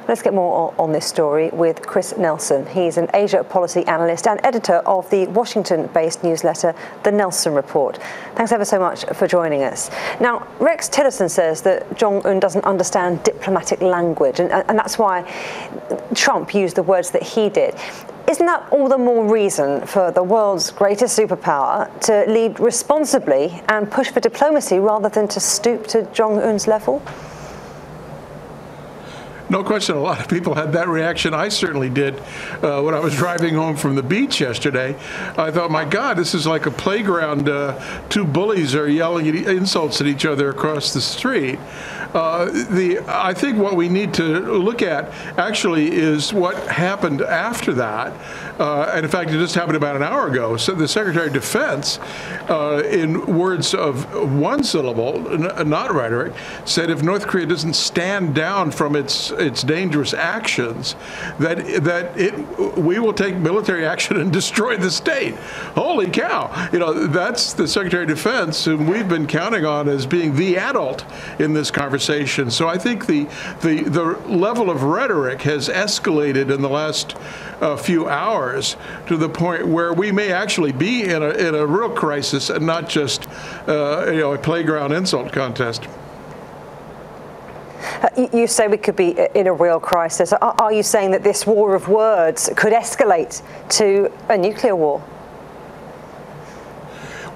Let's get more on this story with Chris Nelson. He's an Asia policy analyst and editor of the Washington-based newsletter, The Nelson Report. Thanks ever so much for joining us. Now, Rex Tillerson says that Jong-un doesn't understand diplomatic language, and that's why Trump used the words that he did. Isn't that all the more reason for the world's greatest superpower to lead responsibly and push for diplomacy rather than to stoop to Jong-un's level? No question, a lot of people had that reaction. I certainly did when I was driving home from the beach yesterday. I thought, my God, this is like a playground. Two bullies are yelling insults at each other across the street. I think what we need to look at actually is what happened after that. And in fact, it just happened about an hour ago. So the Secretary of Defense, in words of one syllable, not rhetoric, said if North Korea doesn't stand down from its dangerous actions, we will take military action and destroy the state. Holy cow! You know, that's the Secretary of Defense whom we've been counting on as being the adult in this conversation. So I think the level of rhetoric has escalated in the last few hours to the point where we may actually be in a real crisis and not just a playground insult contest. You say we could be in a real crisis. Are you saying that this war of words could escalate to a nuclear war?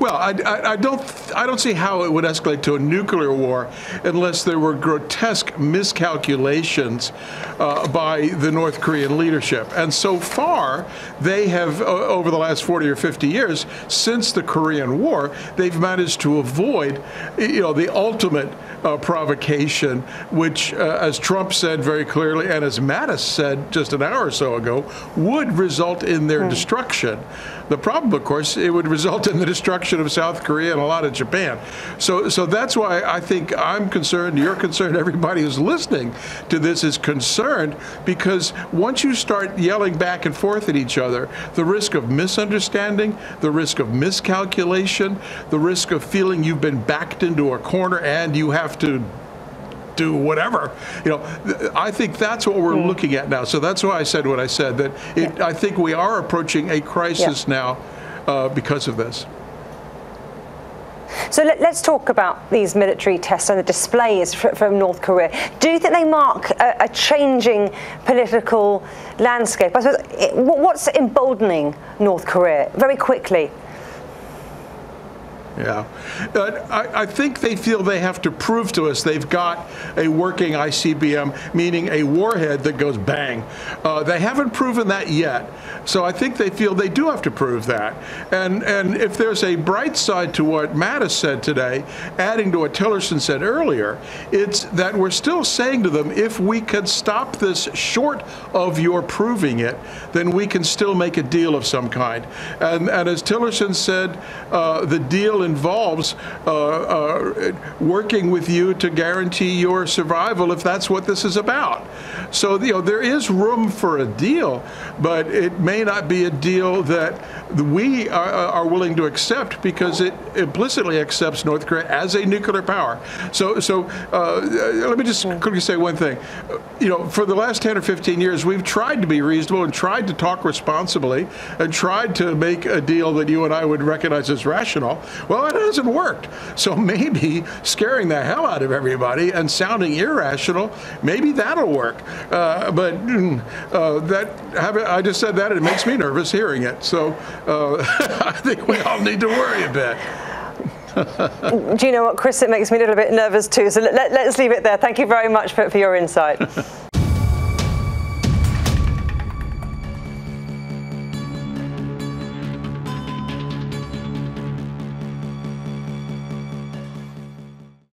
Well, I don't see how it would escalate to a nuclear war unless there were grotesque miscalculations by the North Korean leadership. And so far, they have, over the last 40 or 50 years, since the Korean War, they've managed to avoid, the ultimate provocation, which, as Trump said very clearly, and as Mattis said just an hour or so ago, would result in their destruction. The problem, of course, it would result in the destruction of South Korea and a lot of Japan. So that's why I think I'm concerned, you're concerned, everybody who's listening to this is concerned, because once you start yelling back and forth at each other, the risk of misunderstanding, the risk of miscalculation, the risk of feeling you've been backed into a corner and you have to do whatever, I think that's what we're looking at now. So that's why I said what I said, that I think we are approaching a crisis now because of this. So let's talk about these military tests and the displays from North Korea. Do you think they mark a changing political landscape? I suppose, what's emboldening North Korea very quickly? Yeah, I think they feel they have to prove to us they've got a working ICBM, meaning a warhead that goes bang. They haven't proven that yet, so I think they feel they do have to prove that. And if there's a bright side to what Mattis said today, adding to what Tillerson said earlier, it's that we're still saying to them, if we could stop this short of your proving it, then we can still make a deal of some kind. And as Tillerson said, the deal involves working with you to guarantee your survival if that's what this is about. So there is room for a deal, but it may not be a deal that we are willing to accept because it implicitly accepts North Korea as a nuclear power. So let me just quickly say one thing. For the last 10 or 15 years, we've tried to be reasonable and tried to talk responsibly and tried to make a deal that you and I would recognize as rational. Well, it hasn't worked. So maybe scaring the hell out of everybody and sounding irrational, maybe that'll work. I just said that, and it makes me nervous hearing it. So I think we all need to worry a bit. Do you know what, Chris? It makes me a little bit nervous too. So let's leave it there. Thank you very much for your insight.